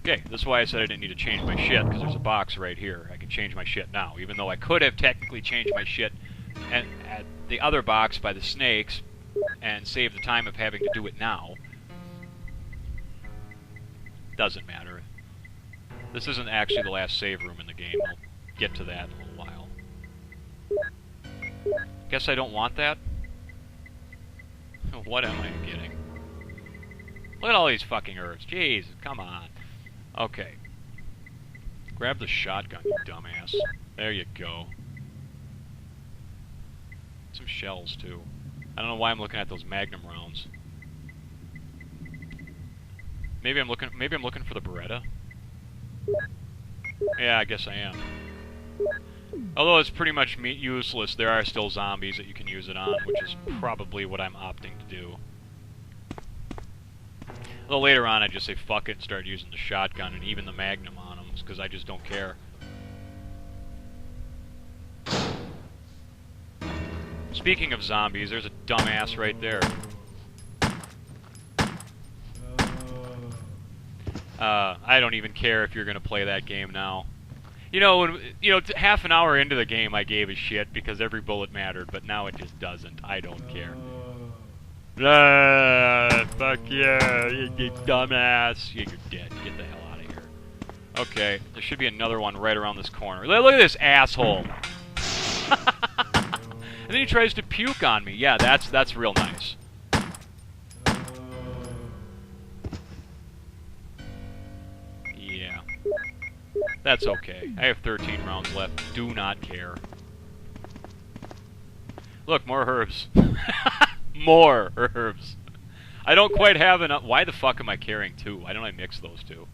Okay, that's why I said I didn't need to change my shit, because there's a box right here. I can change my shit now, even though I could have technically changed my shit at the other box by the snakes and save the time of having to do it now. Doesn't matter. This isn't actually the last save room in the game. I'll get to that in a little while. Guess I don't want that? What am I getting? Look at all these fucking herbs. Jeez, come on. Okay. Grab the shotgun, you dumbass. There you go. Some shells, too. I don't know why I'm looking at those Magnum rounds. Maybe I'm looking for the Beretta? Yeah, I guess I am. Although it's pretty much useless, there are still zombies that you can use it on, which is probably what I'm opting to do. Although later on I just say fuck it and start using the shotgun and even the Magnum on them, because I just don't care. Speaking of zombies, there's a dumbass right there. I don't even care if you're gonna play that game now. You know, half an hour into the game I gave a shit because every bullet mattered, but now it just doesn't. I don't care. Fuck yeah, you dumbass. Yeah, you're dead. Get the hell out of here. Okay, there should be another one right around this corner. Look at this asshole. And then he tries to puke on me. Yeah, that's real nice. Yeah. That's okay. I have 13 rounds left. Do not care. Look, more herbs. More herbs. I don't quite have enough. Why the fuck am I carrying two? Why don't I mix those two?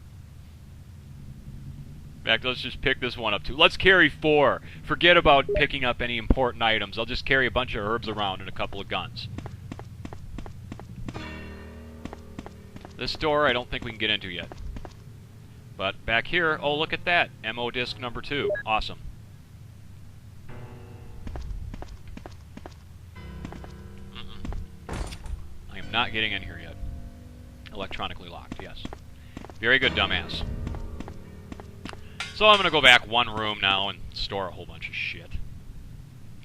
In fact, let's just pick this one up too. Let's carry 4. Forget about picking up any important items. I'll just carry a bunch of herbs around and a couple of guns. This door I don't think we can get into yet. But back here, oh look at that. Ammo disc number 2. Awesome. I am not getting in here yet. Electronically locked, yes. Very good, dumbass. So I'm gonna go back one room now and store a whole bunch of shit.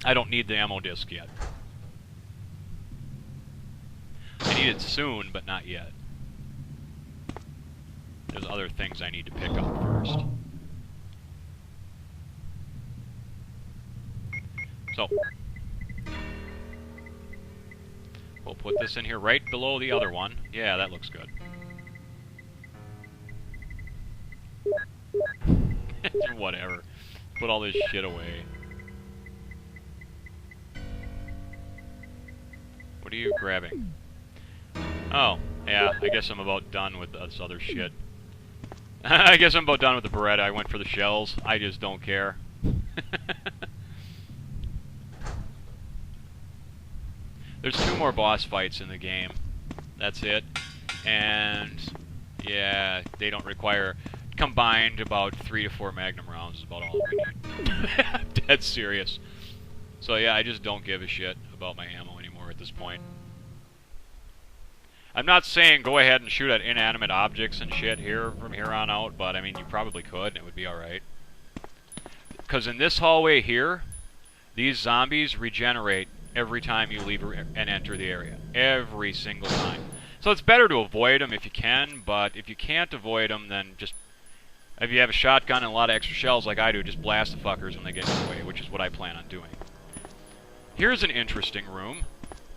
I don't need the ammo disc yet. I need it soon, but not yet. There's other things I need to pick up first. So, we'll put this in here right below the other one. Yeah, that looks good. Whatever. Put all this shit away. What are you grabbing? Oh, yeah, I guess I'm about done with this other shit. I guess I'm about done with the Beretta. I went for the shells. I just don't care. There's 2 more boss fights in the game. That's it. And, yeah, they don't require... Combined, about 3 to 4 Magnum rounds is about all we need. I'm dead serious. So yeah, I just don't give a shit about my ammo anymore at this point. I'm not saying go ahead and shoot at inanimate objects and shit here from here on out, but I mean, you probably could, and it would be alright. Because in this hallway here, these zombies regenerate every time you leave and enter the area. Every single time. So it's better to avoid them if you can, but if you can't avoid them, then just... If you have a shotgun and a lot of extra shells like I do, just blast the fuckers when they get in your way, which is what I plan on doing. Here's an interesting room.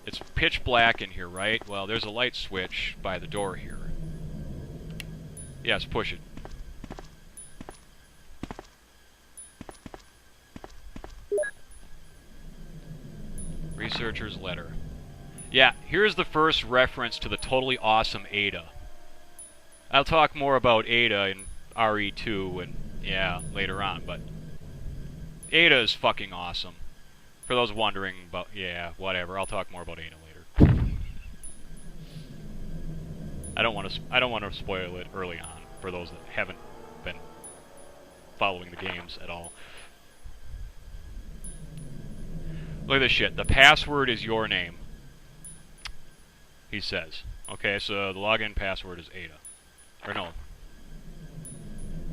It's pitch black in here, right? Well, there's a light switch by the door here. Yes, push it. Researcher's letter. Yeah, here's the first reference to the totally awesome Ada. I'll talk more about Ada in RE2 and, yeah, later on, but Ada is fucking awesome. For those wondering about, yeah, whatever, I'll talk more about Ada later. I don't want to spoil it early on for those that haven't been following the games at all. Look at this shit. The password is your name, he says. Okay, so the login password is Ada. Or no.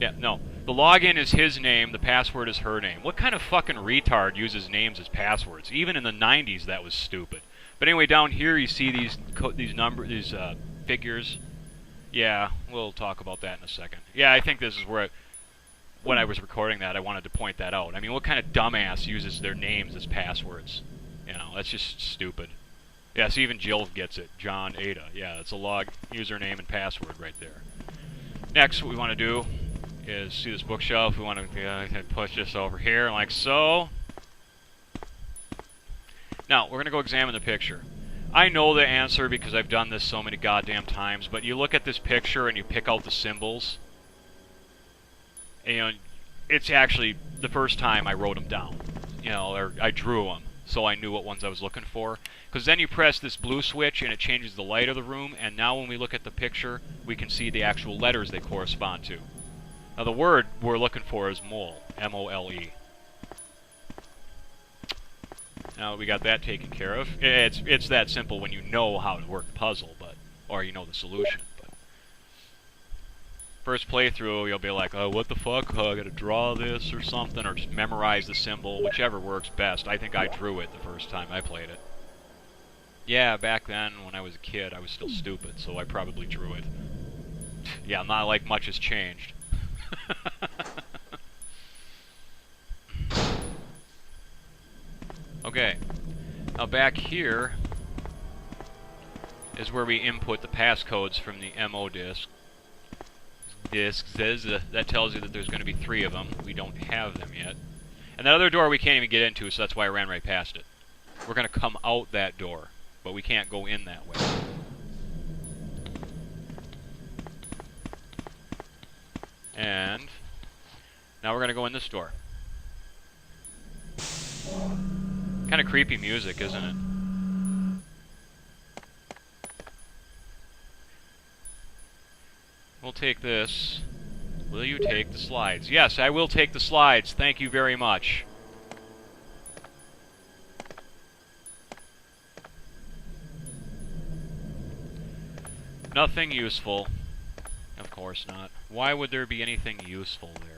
Yeah, no. The login is his name, the password is her name. What kind of fucking retard uses names as passwords? Even in the 90s, that was stupid. But anyway, down here you see these figures. Yeah, we'll talk about that in a second. Yeah, I think this is where, when I was recording that, I wanted to point that out. I mean, what kind of dumbass uses their names as passwords? You know, that's just stupid. Yeah, so even Jill gets it. John Ada. Yeah, it's a log username and password right there. Next, what we want to do is see this bookshelf. We want to push this over here like so. Now, we're going to go examine the picture. I know the answer because I've done this so many goddamn times, but you look at this picture and you pick out the symbols. And, you know, it's actually the first time I wrote them down. You know, or I drew them, so I knew what ones I was looking for. Because then you press this blue switch and it changes the light of the room, and now when we look at the picture, we can see the actual letters they correspond to. Now the word we're looking for is mole, M-O-L-E. Now we got that taken care of. It's that simple when you know how to work the puzzle, or you know the solution. But first playthrough, you'll be like, oh, what the fuck? Oh, I gotta draw this or something, or just memorize the symbol, whichever works best. I think I drew it the first time I played it. Yeah, back then, when I was a kid, I was still stupid, so I probably drew it. Yeah, not like much has changed. Okay, now back here is where we input the passcodes from the MO disk. That tells you that there's going to be 3 of them. We don't have them yet. And that other door we can't even get into, so that's why I ran right past it. We're going to come out that door, but we can't go in that way. And now we're going to go in this door. Kind of creepy music, isn't it? We'll take this. Will you take the slides? Yes, I will take the slides. Thank you very much. Nothing useful. Of course not. Why would there be anything useful there?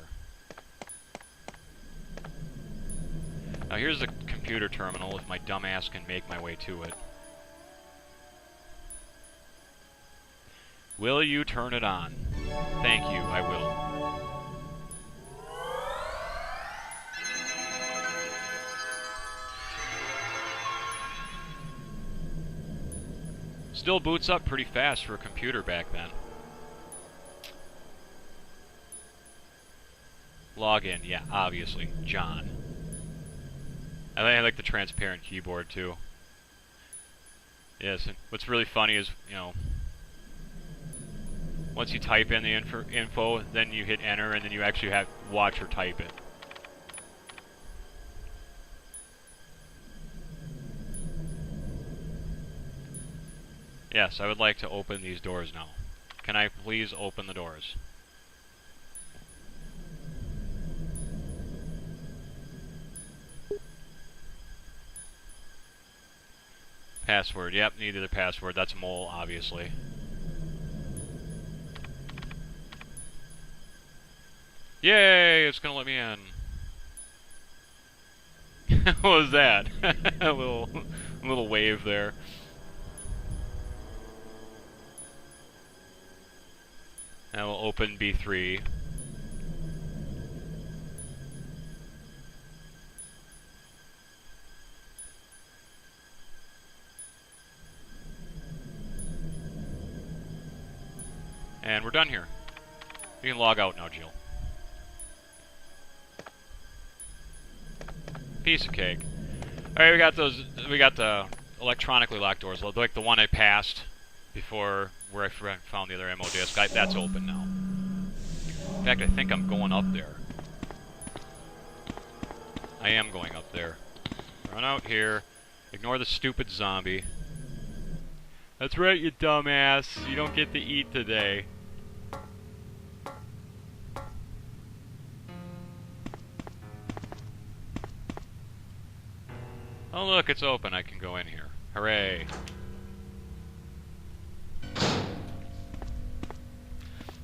Now here's the computer terminal, if my dumbass can make my way to it. Will you turn it on? Thank you, I will. Still boots up pretty fast for a computer back then. Login, yeah, obviously. John. I like the transparent keyboard too. Yes, and what's really funny is, you know, once you type in the info, then you hit enter, and then you actually have to watch her type it. Yes, I would like to open these doors now. Can I please open the doors? Password, yep, needed a password. That's mole, obviously. Yay, it's gonna let me in. What was that? a little wave there. Now we'll open B3. And we're done here. You can log out now, Jill. Piece of cake. Alright, we got the electronically locked doors, like the one I passed before where I found the other MO disk. That's open now. In fact, I think I'm going up there. I am going up there. Run out here. Ignore the stupid zombie. That's right, you dumbass. You don't get to eat today. Oh look, it's open. I can go in here. Hooray.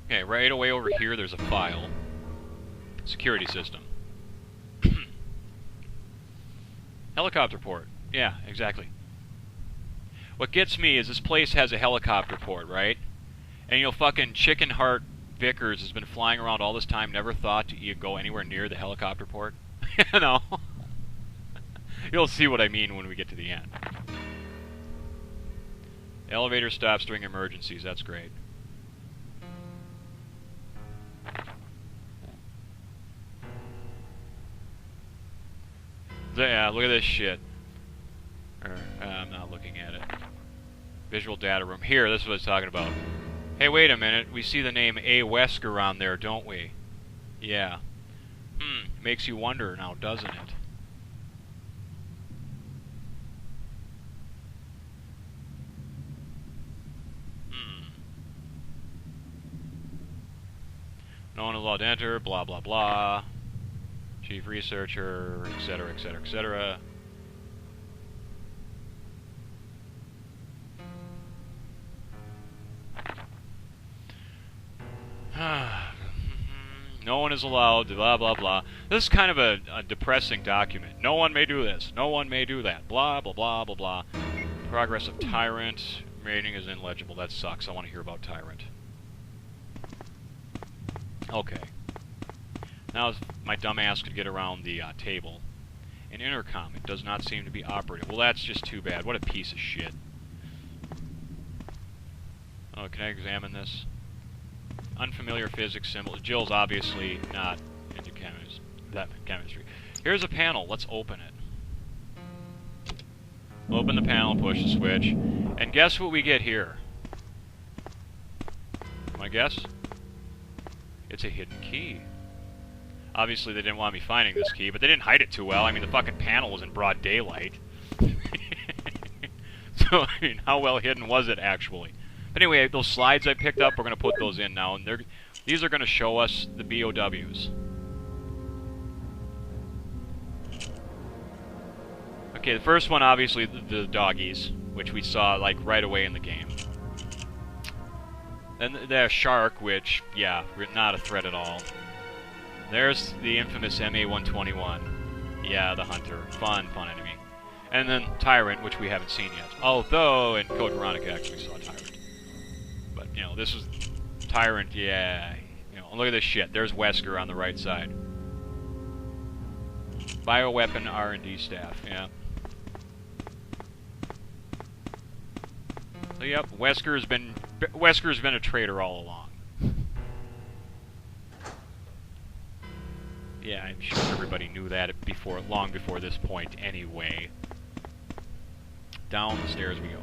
Okay, right away over here there's a file. Security system. Helicopter port. Yeah, exactly. What gets me is this place has a helicopter port, right? And you know, fucking Chicken Heart Vickers has been flying around all this time, never thought you'd go anywhere near the helicopter port. You know? You'll see what I mean when we get to the end. Elevator stops during emergencies, that's great. Yeah, look at this shit. I'm not looking at it. Visual data room. Here, this is what I was talking about. Hey, wait a minute. We see the name A. Wesker on there, don't we? Yeah. Makes you wonder now, doesn't it? No one is allowed to enter, blah, blah, blah. Chief researcher, etc., etc., etc. No one is allowed, blah, blah, blah. This is kind of a depressing document. No one may do this. No one may do that. Blah, blah, blah, blah, blah. Progress of Tyrant. Rating is illegible. That sucks. I want to hear about Tyrant. Okay. Now my dumbass could get around the table. An intercom. It does not seem to be operating. Well, that's just too bad. What a piece of shit. Oh, can I examine this? Unfamiliar physics symbol. Jill's obviously not into chemistry. Here's a panel. Let's open it. Open the panel, push the switch. And guess what we get here? My guess? It's a hidden key. Obviously they didn't want me finding this key, but they didn't hide it too well. I mean, the fucking panel was in broad daylight. So, I mean, how well hidden was it actually? But anyway, those slides I picked up, we're going to put those in now, and these are going to show us the BOWs. Okay, the first one, obviously, the doggies, which we saw, like, right away in the game. Then the shark, which, yeah, not a threat at all. There's the infamous MA-121. Yeah, the hunter. Fun enemy. And then Tyrant, which we haven't seen yet. Although, in Code Veronica actually saw Tyrant. But, you know, this is Tyrant, yeah. You know, look at this shit. There's Wesker on the right side. Bioweapon R&D staff, yeah. So, yep, Wesker's been a traitor all along. Yeah, I'm sure everybody knew that long before this point anyway. Down the stairs we go.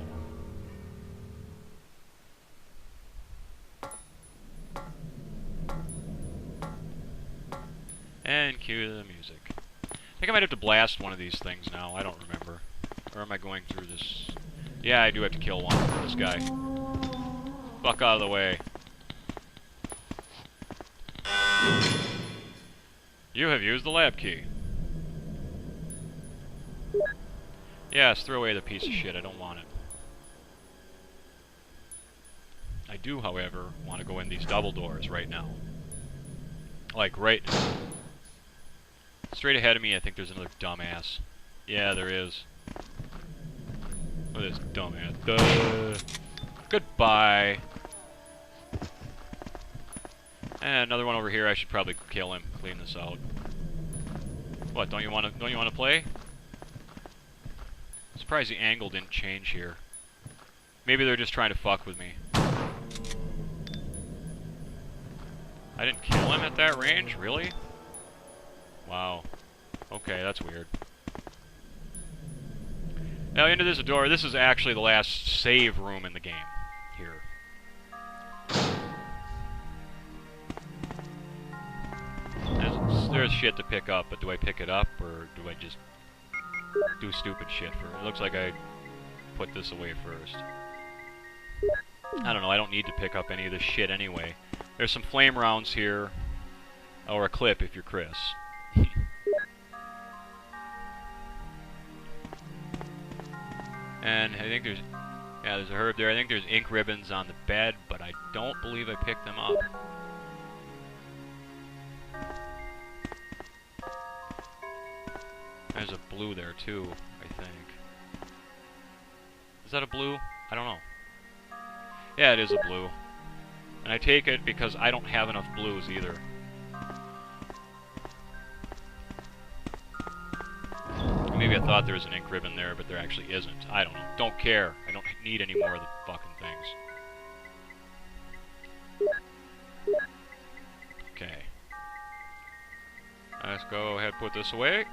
And cue the music. I think I might have to blast one of these things now. I don't remember. Or am I going through this? Yeah, I do have to kill one. This guy. Fuck out of the way. You have used the lab key. Yes, throw away the piece of shit. I don't want it. I do, however, want to go in these double doors right now. Like, right now. Straight ahead of me, I think there's another dumbass. Yeah, there is. Look at this dumbass. Duh. Goodbye. And another one over here. I should probably kill him. Clean this out. What? Don't you want to play? I'm surprised the angle didn't change here. Maybe they're just trying to fuck with me. I didn't kill him at that range? Really? Wow. Okay, that's weird. Now into this door, this is actually the last save room in the game. Here. There's shit to pick up, but do I pick it up, or do I just do stupid shit for it? It looks like I put this away first. I don't know, I don't need to pick up any of this shit anyway. There's some flame rounds here, or a clip if you're Chris. And I think there's a herb there. I think there's ink ribbons on the bed, but I don't believe I picked them up. There's a blue there too, I think. Is that a blue? I don't know. Yeah, it is a blue. And I take it because I don't have enough blues either. Maybe I thought there was an ink ribbon there, but there actually isn't. I don't know. Don't care. I don't need any more of the fucking things. Okay. Let's go ahead and put this away.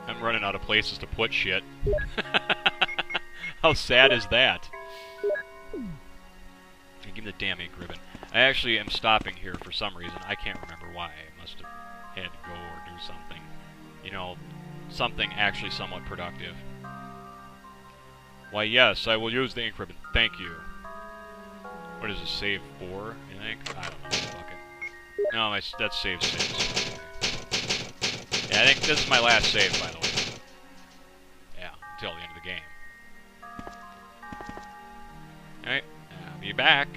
I'm running out of places to put shit. How sad is that? Give me the damn ink ribbon. I actually am stopping here for some reason. I can't remember why. I must have had to go or do something. You know, something actually somewhat productive. Why, yes, I will use the ink ribbon. Thank you. What is this, save 4, you think? I don't know. Fuck it. No, that's save 6. Yeah, I think this is my last save, by the way. Yeah, until the end of the game. Alright, I'll be back.